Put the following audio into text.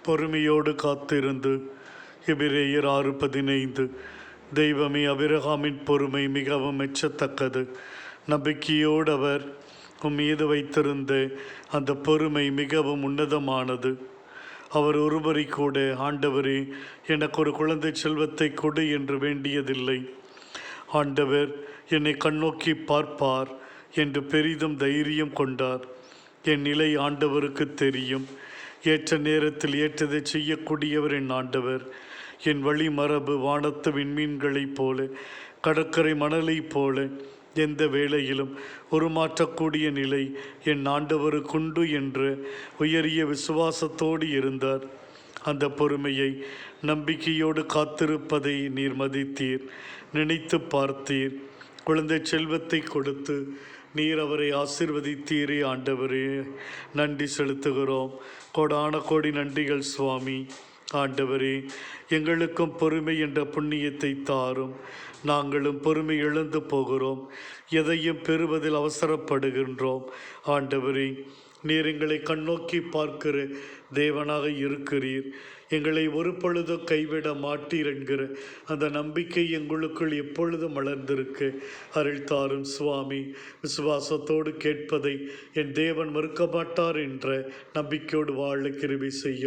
பொறுமையோடு காத்திருந்து. எபிரேயர் 6:15. தெய்வமே, அபிரகாமின் பொறுமை மிகவும் மெச்சத்தக்கது. நம்பிக்கையோடு அவர் மீது வைத்திருந்த அந்த பொறுமை மிகவும் உன்னதமானது. அவர் ஒருமுறை கூட, ஆண்டவரே, எனக்கு ஒரு குழந்தை செல்வத்தை கொடு என்று வேண்டியதில்லை. ஆண்டவர் என்னை கண்ணோக்கி பார்ப்பார் என்று பெரிதும் தைரியம் கொண்டார். என் நிலை ஆண்டவருக்கு தெரியும். ஏற்ற நேரத்தில் ஏற்றதை செய்யக்கூடியவர் என் ஆண்டவர். என் வழி மரபு வானத்து விண்மீன்களைப் போல, கடற்கரை மணலைப் போல எந்த வேளையிலும் உருமாற்றக்கூடிய நிலை என் ஆண்டவருக்குண்டு என்ற உயரிய விசுவாசத்தோடு இருந்தார். அந்த பொறுமையை, நம்பிக்கையோடு காத்திருப்பதை நீர் மதித்தீர், நினைத்து பார்த்தீர். குழந்தை செல்வத்தை கொடுத்து நீர் அவரை ஆசீர்வதித்தீரே ஆண்டவரே, நன்றி செலுத்துகிறோம். கோடான கோடி நன்றிகள் சுவாமி. ஆண்டவரே, எங்களுக்கும் பொறுமை என்ற புண்ணியத்தை தாரும். நாங்களும் பொறுமை இழந்து போகிறோம், எதையும் பெறுவதில் அவசரப்படுகின்றோம். ஆண்டவரே, நீர் எங்களை கண்ணோக்கி பார்க்கிற தேவனாக இருக்கிறீர். எங்களை ஒரு பொழுதும் கைவிட மாட்டீர் என்கிற அந்த நம்பிக்கை எங்களுக்குள் எப்பொழுதும் வளர்ந்திருக்க அருள் தாரும் சுவாமி. விசுவாசத்தோடு கேட்பதை என் தேவன் மறுக்க மாட்டார் என்ற நம்பிக்கையோடு வாழ கிருபை செய்யும்.